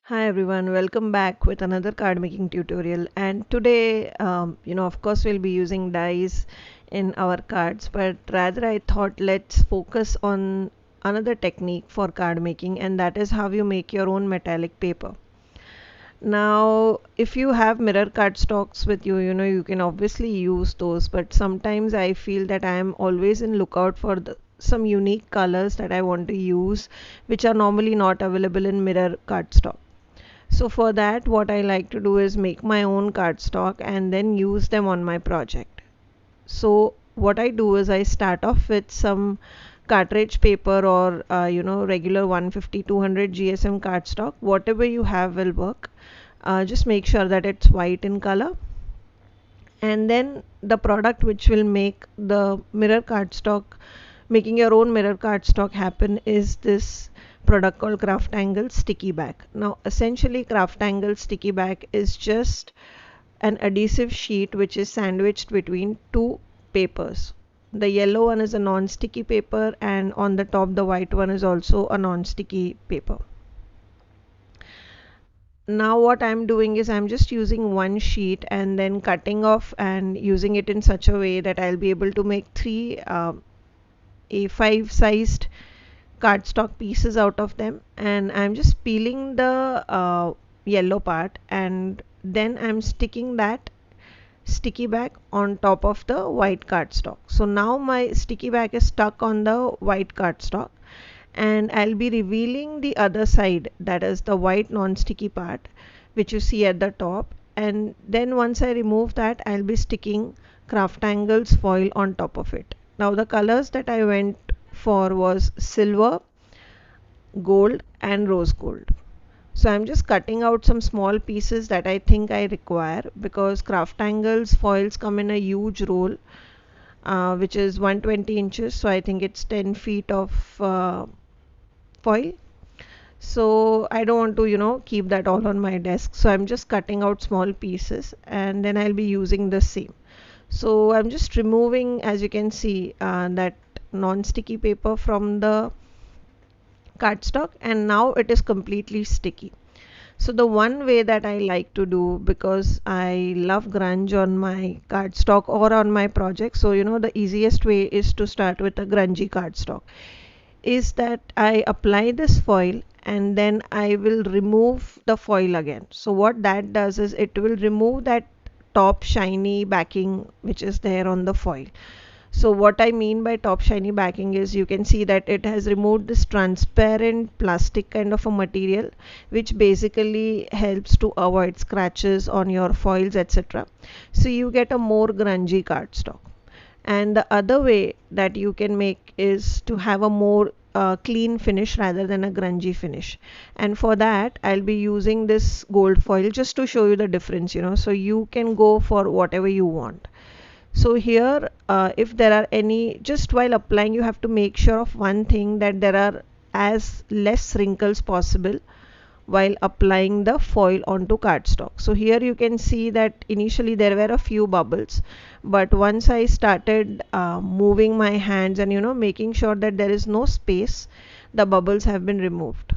Hi everyone, welcome back with another card making tutorial. And today, of course, we'll be using dies in our cards, but rather I thought let's focus on another technique for card making, and that is how you make your own metallic paper. Now, if you have mirror cardstocks with you, you can obviously use those, but sometimes I feel that I am always in lookout for some unique colors that I want to use, which are normally not available in mirror cardstock. So for that, what I like to do is make my own cardstock and then use them on my project. So what I do is I start off with some cartridge paper or regular 150 200 GSM cardstock. Whatever you have will work. Just make sure that it's white in color, and then the product which will make the mirror cardstock, making your own mirror cardstock happen, is this product called craft angle sticky back. Now essentially craft angle sticky back is just an adhesive sheet which is sandwiched between two papers. The yellow one is a non-sticky paper, and on the top the white one is also a non-sticky paper. Now what I'm doing is I'm just using one sheet and then cutting off and using it in such a way that I'll be able to make three A5 sized cardstock pieces out of them, and I'm just peeling the yellow part, and then I'm sticking that sticky back on top of the white cardstock. So now my sticky back is stuck on the white cardstock, and I'll be revealing the other side, that is the white non-sticky part which you see at the top, and then once I remove that, I'll be sticking craft angles foil on top of it. Now the colors that I went for was silver, gold and rose gold. So I'm just cutting out some small pieces that I think I require, because craft angles foils come in a huge roll, which is 120 inches, so I think it's 10 feet of foil. So I don't want to keep that all on my desk, so I'm just cutting out small pieces and then I'll be using the same. So I'm just removing, as you can see, that non-sticky paper from the cardstock, and now it is completely sticky. So the one way that I like to do, because I love grunge on my cardstock or on my project, so the easiest way is to start with a grungy cardstock, is that I apply this foil and then I will remove the foil again. So what that does is it will remove that top shiny backing which is there on the foil. So what I mean by top shiny backing is, you can see that it has removed this transparent plastic kind of a material, which basically helps to avoid scratches on your foils, etc. So you get a more grungy cardstock. And the other way that you can make is to have a more clean finish rather than a grungy finish. And for that, I'll be using this gold foil just to show you the difference, so you can go for whatever you want. So here, if there are any, just while applying, you have to make sure of one thing, that there are as less wrinkles possible while applying the foil onto cardstock. So here you can see that initially there were a few bubbles, but once I started moving my hands and making sure that there is no space, the bubbles have been removed.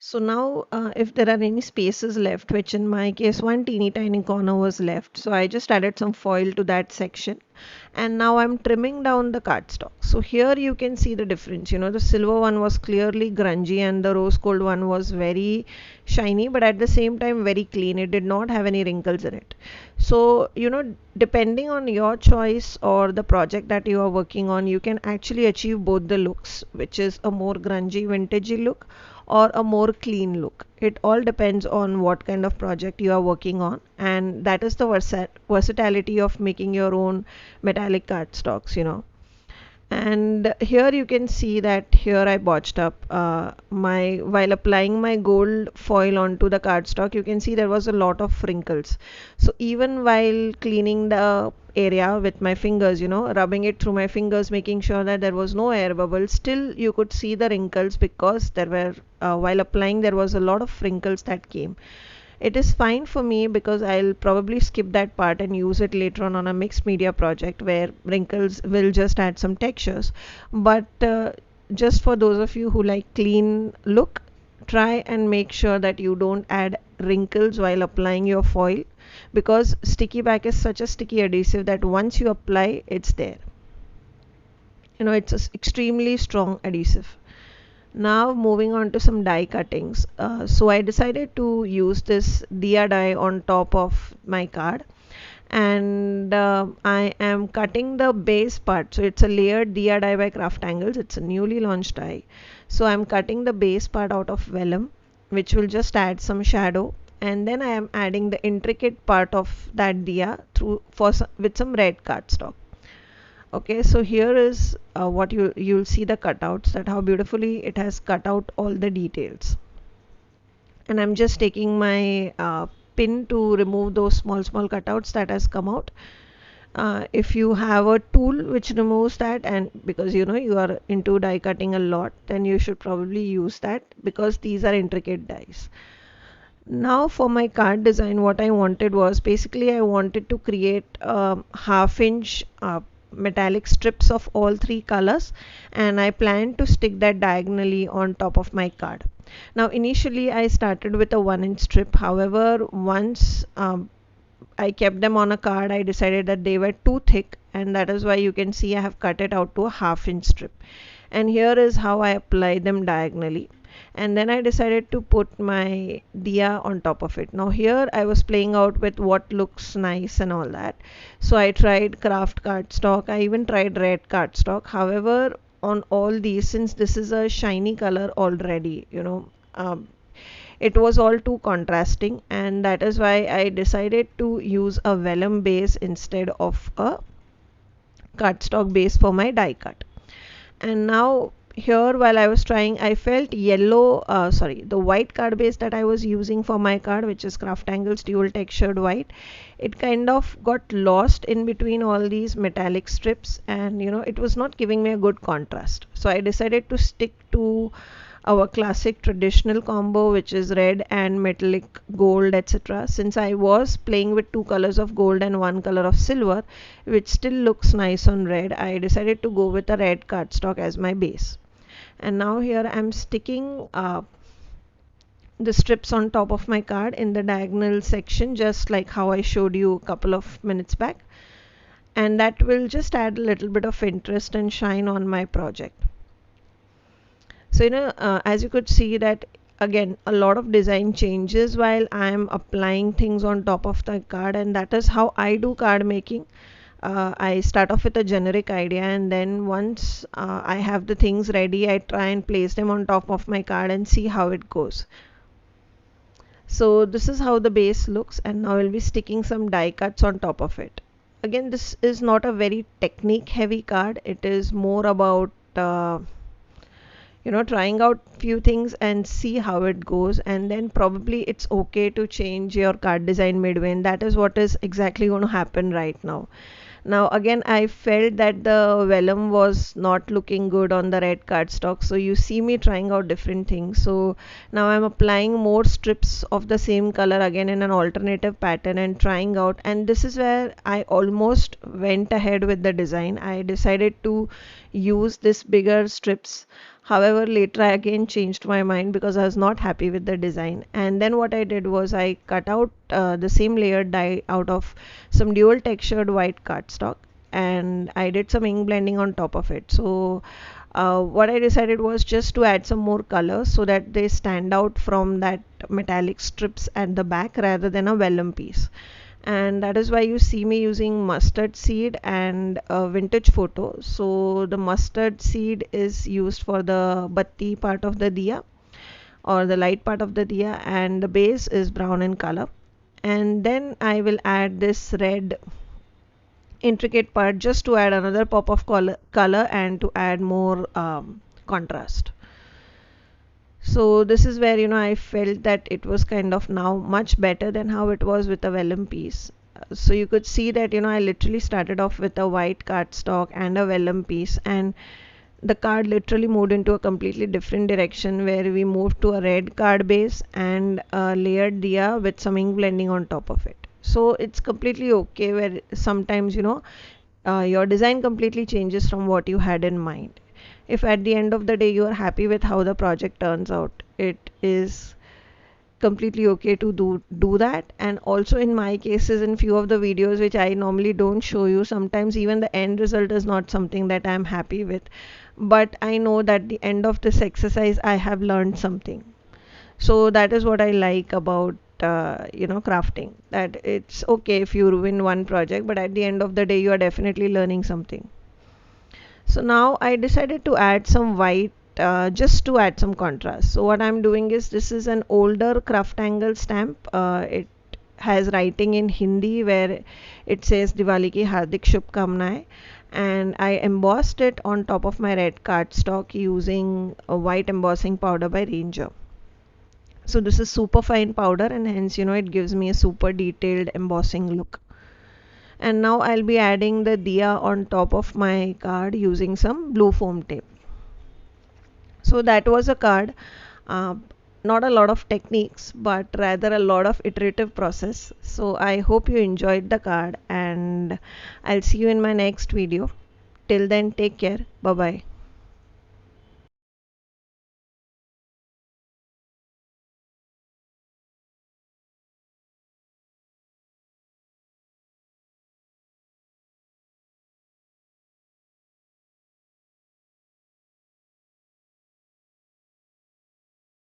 So now, if there are any spaces left, which in my case one teeny tiny corner was left, so I just added some foil to that section, and now I'm trimming down the cardstock. So here you can see the difference. The silver one was clearly grungy and the rose gold one was very shiny, but at the same time very clean. It did not have any wrinkles in it. So depending on your choice or the project that you are working on, you can actually achieve both the looks, which is a more grungy vintagey look or a more clean look. It all depends on what kind of project you are working on, and that is the versatility of making your own metallic cardstocks. And here you can see that here I botched up my while applying my gold foil onto the cardstock. You can see there was a lot of wrinkles. So even while cleaning the area with my fingers, rubbing it through my fingers, making sure that there was no air bubbles, still you could see the wrinkles, because there were while applying there was a lot of wrinkles that came. It is fine for me because I'll probably skip that part and use it later on a mixed media project where wrinkles will just add some textures. But just for those of you who like clean look, try and make sure that you don't add wrinkles while applying your foil, because sticky back is such a sticky adhesive that once you apply, it's there. It's an extremely strong adhesive. Now moving on to some die cuttings. So I decided to use this dia die on top of my card, and I am cutting the base part. So it's a layered dia die by Craft Angles. It's a newly launched die. So I'm cutting the base part out of vellum, which will just add some shadow, and then I am adding the intricate part of that dia through with some red cardstock. Okay, so here is what you'll see the cutouts, that how beautifully it has cut out all the details. And I'm just taking my pin to remove those small cutouts that has come out. If you have a tool which removes that, and because you are into die cutting a lot, then you should probably use that, because these are intricate dies. Now for my card design, what I wanted was, basically I wanted to create half-inch metallic strips of all three colors, and I plan to stick that diagonally on top of my card. Now initially I started with a 1-inch strip. However, once I kept them on a card, I decided that they were too thick, and that is why you can see I have cut it out to a half-inch strip. And here is how I apply them diagonally. And then I decided to put my dia on top of it. Now here I was playing out with what looks nice and all that. So I tried craft cardstock. I even tried red cardstock. However, on all these, since this is a shiny color already, it was all too contrasting, and that is why I decided to use a vellum base instead of a cardstock base for my die cut. And now here, while I was trying, I felt the white card base that I was using for my card, which is Craft Angles dual textured white, it kind of got lost in between all these metallic strips, and it was not giving me a good contrast. So I decided to stick to our classic traditional combo, which is red and metallic gold, etc. Since I was playing with two colors of gold and one color of silver, which still looks nice on red, I decided to go with a red cardstock as my base. And now here I'm sticking the strips on top of my card in the diagonal section, just like how I showed you a couple of minutes back, and that will just add a little bit of interest and shine on my project. So as you could see that again a lot of design changes while I am applying things on top of the card, and that is how I do card making. I start off with a generic idea, and then once I have the things ready, I try and place them on top of my card and see how it goes. So this is how the base looks, and now I'll be sticking some die cuts on top of it. Again, this is not a very technique heavy card. It is more about trying out few things and see how it goes, and then probably it's okay to change your card design midway, and that is what is exactly going to happen right now. Now again, I felt that the vellum was not looking good on the red cardstock, so you see me trying out different things. So now I'm applying more strips of the same color again in an alternative pattern and trying out, and this is where I almost went ahead with the design. I decided to use this bigger strips. However, later I again changed my mind because I was not happy with the design. And then what I did was I cut out the same layered die out of some dual textured white cardstock, and I did some ink blending on top of it. So what I decided was just to add some more colors so that they stand out from that metallic strips at the back rather than a vellum piece. And that is why you see me using mustard seed and a vintage photo. So the mustard seed is used for the batti part of the diya, or the light part of the diya, and the base is brown in color. And then I will add this red intricate part just to add another pop of color and to add more contrast. So this is where I felt that it was kind of now much better than how it was with a vellum piece. So you could see that I literally started off with a white cardstock and a vellum piece, and the card literally moved into a completely different direction, where we moved to a red card base and a layered diya with some ink blending on top of it. So it's completely okay, where sometimes, your design completely changes from what you had in mind. If at the end of the day you are happy with how the project turns out, it is completely okay to do that. And also in my cases, in few of the videos which I normally don't show you, sometimes even the end result is not something that I'm happy with, but I know that the end of this exercise I have learned something. So that is what I like about crafting, that it's okay if you ruin one project, but at the end of the day you are definitely learning something. So now I decided to add some white, just to add some contrast. So what I'm doing is, this is an older craft angle stamp. It has writing in Hindi where it says Diwali ki Hardik Shubhkamnaएं, and I embossed it on top of my red cardstock using a white embossing powder by Ranger. So this is super fine powder, and hence it gives me a super detailed embossing look. And now I'll be adding the diya on top of my card using some blue foam tape. So that was a card. uh, Not a lot of techniques, but rather a lot of iterative process. So I hope you enjoyed the card, and I'll see you in my next video. Till then, take care. Bye bye.